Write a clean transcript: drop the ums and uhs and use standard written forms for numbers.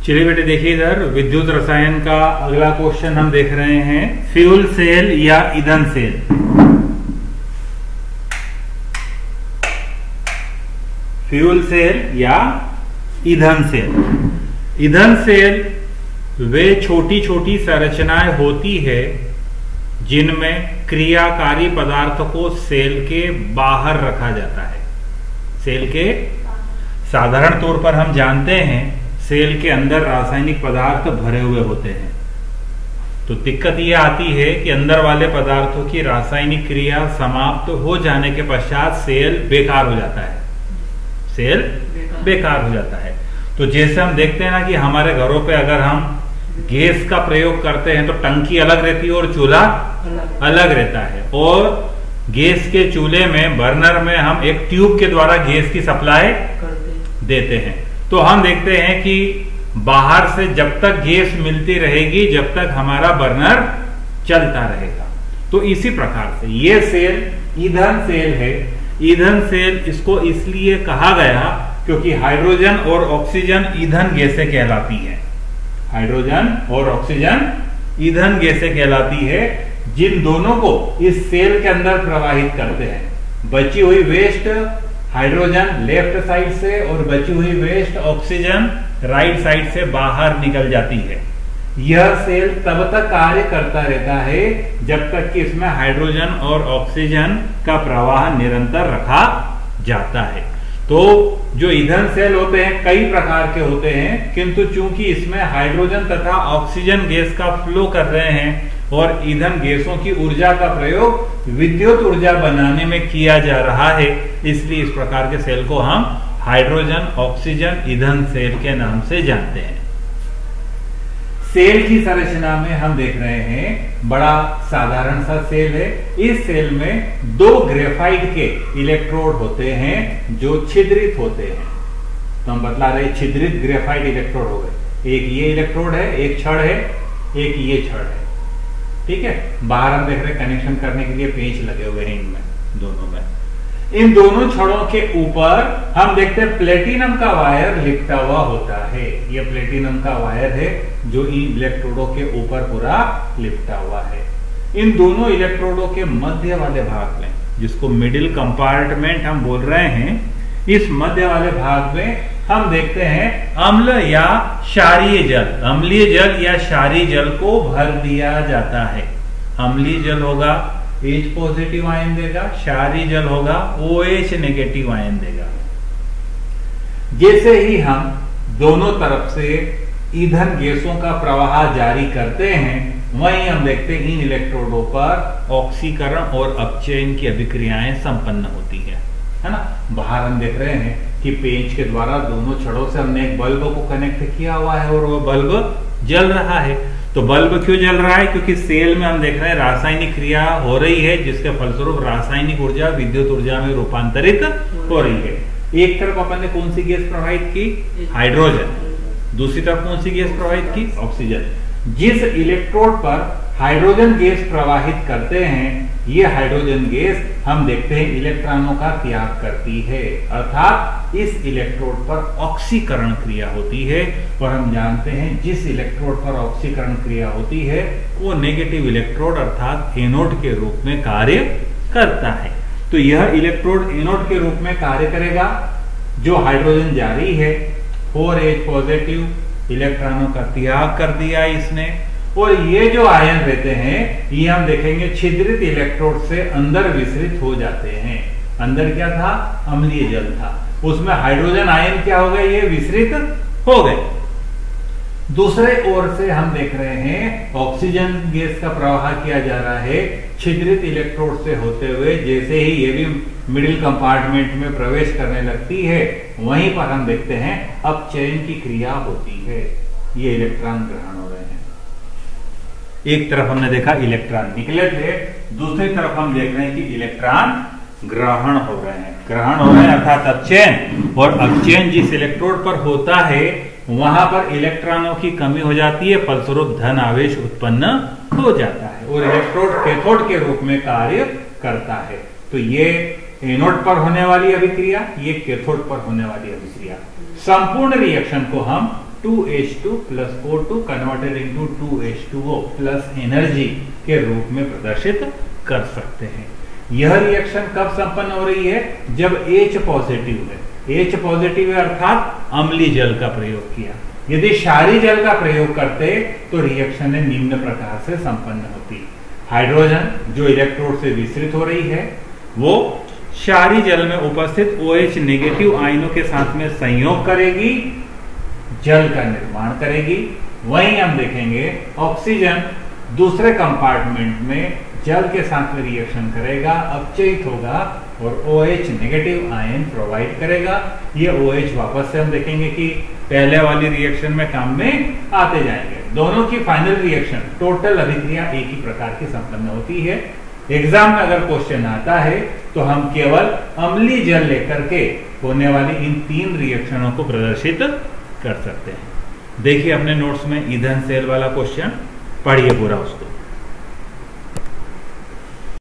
चलिए बेटे देखिए इधर विद्युत रसायन का अगला क्वेश्चन हम देख रहे हैं, फ्यूल सेल या ईंधन सेल। फ्यूल सेल या ईंधन सेल। ईंधन सेल वे छोटी छोटी संरचनाएं होती है जिनमें क्रियाकारी पदार्थ को सेल के बाहर रखा जाता है। सेल के साधारण तौर पर हम जानते हैं सेल के अंदर रासायनिक पदार्थ भरे हुए होते हैं, तो दिक्कत यह आती है कि अंदर वाले पदार्थों की रासायनिक क्रिया समाप्त हो जाने के पश्चात सेल बेकार हो जाता है। सेल बेकार हो जाता है। तो जैसे हम देखते हैं ना कि हमारे घरों पे अगर हम गैस का प्रयोग करते हैं तो टंकी अलग रहती है और चूल्हा अलग रहता है, और गैस के चूल्हे में बर्नर में हम एक ट्यूब के द्वारा गैस की सप्लाई देते हैं। तो हम देखते हैं कि बाहर से जब तक गैस मिलती रहेगी जब तक हमारा बर्नर चलता रहेगा। तो इसी प्रकार से ये सेल ईंधन सेल है। ईंधन सेल इसको इसलिए कहा गया क्योंकि हाइड्रोजन और ऑक्सीजन ईंधन गैसें कहलाती हैं। हाइड्रोजन और ऑक्सीजन ईंधन गैसें कहलाती है, जिन दोनों को इस सेल के अंदर प्रवाहित करते हैं। बची हुई वेस्ट हाइड्रोजन लेफ्ट साइड से और बची हुई वेस्ट ऑक्सीजन राइट साइड से बाहर निकल जाती है। यह सेल तब तक कार्य करता रहता है जब तक कि इसमें हाइड्रोजन और ऑक्सीजन का प्रवाह निरंतर रखा जाता है। तो जो ईंधन सेल होते हैं कई प्रकार के होते हैं, किंतु चूंकि इसमें हाइड्रोजन तथा ऑक्सीजन गैस का फ्लो कर रहे हैं और ईंधन गैसों की ऊर्जा का प्रयोग विद्युत ऊर्जा बनाने में किया जा रहा है, इसलिए इस प्रकार के सेल को हम हाइड्रोजन ऑक्सीजन ईंधन सेल के नाम से जानते हैं। सेल की संरचना में हम देख रहे हैं बड़ा साधारण सा सेल है। इस सेल में दो ग्रेफाइट के इलेक्ट्रोड होते हैं जो छिद्रित होते हैं। तो हम बतला रहे छिद्रित ग्रेफाइट इलेक्ट्रोड हो गए। एक ये इलेक्ट्रोड है, एक छड़ है, एक ये छड़ है। ठीक है, बाहर हम देख रहे हैं कनेक्शन करने के लिए पेंच लगे हुए हैं इनमें दोनों में। इन दोनों छड़ों के ऊपर हम देखते हैं प्लेटिनम का वायर लिपटा हुआ होता है। यह प्लेटिनम का वायर है जो इन इलेक्ट्रोडों के ऊपर पूरा लिपटा हुआ है। इन दोनों इलेक्ट्रोडों के मध्य वाले भाग में, जिसको मिडिल कंपार्टमेंट हम बोल रहे हैं, इस मध्य वाले भाग में हम देखते हैं अम्ल या क्षारीय जल, अम्लीय जल या क्षारीय जल को भर दिया जाता है। अम्लीय जल होगा H पॉजिटिव आयन देगा, क्षारीय जल होगा OH नेगेटिव आयन देगा। जैसे ही हम दोनों तरफ से ईंधन गैसों का प्रवाह जारी करते हैं, वहीं हम देखते हैं इन इलेक्ट्रोडों पर ऑक्सीकरण और अपचयन की अभिक्रियाएं संपन्न होती है ना। बाहर हम देख रहे हैं कि पेंच के द्वारा दोनों छड़ों से हमने एक बल्ब को कनेक्ट किया हुआ है और वो बल्ब जल रहा है। तो बल्ब क्यों जल रहा है? क्योंकि सेल में हम देख रहे हैं रासायनिक क्रिया हो रही है, जिसके फलस्वरूप रासायनिक ऊर्जा विद्युत ऊर्जा में रूपांतरित हो रही है। एक तरफ अपन ने कौन सी गैस प्रवाहित की? हाइड्रोजन। दूसरी तरफ कौन सी गैस प्रवाहित की? ऑक्सीजन। जिस इलेक्ट्रोड पर हाइड्रोजन गैस प्रवाहित करते हैं, ये हाइड्रोजन गैस हम देखते हैं इलेक्ट्रॉनों का त्याग करती है, अर्थात इस इलेक्ट्रोड पर ऑक्सीकरण क्रिया होती है। और हम जानते हैं जिस इलेक्ट्रोड पर ऑक्सीकरण क्रिया होती है वो नेगेटिव इलेक्ट्रोड अर्थात एनोड के रूप में कार्य करता है। तो यह इलेक्ट्रोड एनोड के रूप में कार्य करेगा। जो हाइड्रोजन जारी है 4H पॉजिटिव इलेक्ट्रॉनों का त्याग कर दिया इसने, और ये जो आयन रहते हैं ये हम देखेंगे छिद्रित इलेक्ट्रोड से अंदर विसरित हो जाते हैं। अंदर क्या था? अम्लीय जल था, उसमें हाइड्रोजन आयन क्या हो गए? ये विसरित हो गए। दूसरे ओर से हम देख रहे हैं ऑक्सीजन गैस का प्रवाह किया जा रहा है छिद्रित इलेक्ट्रोड से होते हुए। जैसे ही ये भी मिडिल कंपार्टमेंट में प्रवेश करने लगती है, वहीं पर हम देखते हैं अपचयन की क्रिया होती है। ये इलेक्ट्रॉन ग्रहण हो रहे हैं। एक तरफ हमने देखा इलेक्ट्रॉन निकले थे, दूसरी तरफ हम देख रहे हैं कि इलेक्ट्रॉन ग्रहण हो रहे हैं। ग्रहण हो रहे हैं अर्थात अपचयन, और अपचयन जिस इलेक्ट्रोड पर होता है वहां पर इलेक्ट्रॉनों की कमी हो जाती है, फलस्वरूप धन आवेश उत्पन्न हो जाता है और इलेक्ट्रोड कैथोड के रूप में कार्य करता है। तो ये एनोड पर होने वाली अभिक्रिया, ये कैथोड पर होने वाली अभिक्रिया। संपूर्ण रिएक्शन को हम 2H2 plus O2 converted into 2H2O plus energy के रूप में प्रदर्शित कर सकते हैं। यह रिएक्शन कब संपन्न हो रही है? जब H पॉजिटिव है। H पॉजिटिव है अर्थात अम्लीय जल का प्रयोग किया। यदि क्षारीय जल का प्रयोग करते तो रिएक्शन निम्न प्रकार से संपन्न होती। हाइड्रोजन जो इलेक्ट्रोड से विस्तृत हो रही है वो क्षारीय जल में उपस्थित OH नेगेटिव आयनों के साथ में संयोग करेगी, जल का निर्माण करेगी। वहीं हम देखेंगे ऑक्सीजन दूसरे कंपार्टमेंट में जल के साथ में रिएक्शन करेगा, अपचयित होगा और OH नेगेटिव आयन प्रोवाइड करेगा। ये OH वापस से हम देखेंगे कि पहले वाली रिएक्शन में काम में आते जाएंगे। दोनों की फाइनल रिएक्शन टोटल अभिक्रिया एक ही प्रकार की संपन्न होती है। एग्जाम में अगर क्वेश्चन आता है तो हम केवल अम्लीय जल लेकर के होने वाली इन 3 रिएक्शनों को प्रदर्शित कर सकते हैं। देखिए अपने नोट्स में ईंधन सेल वाला क्वेश्चन, पढ़िए पूरा उसको।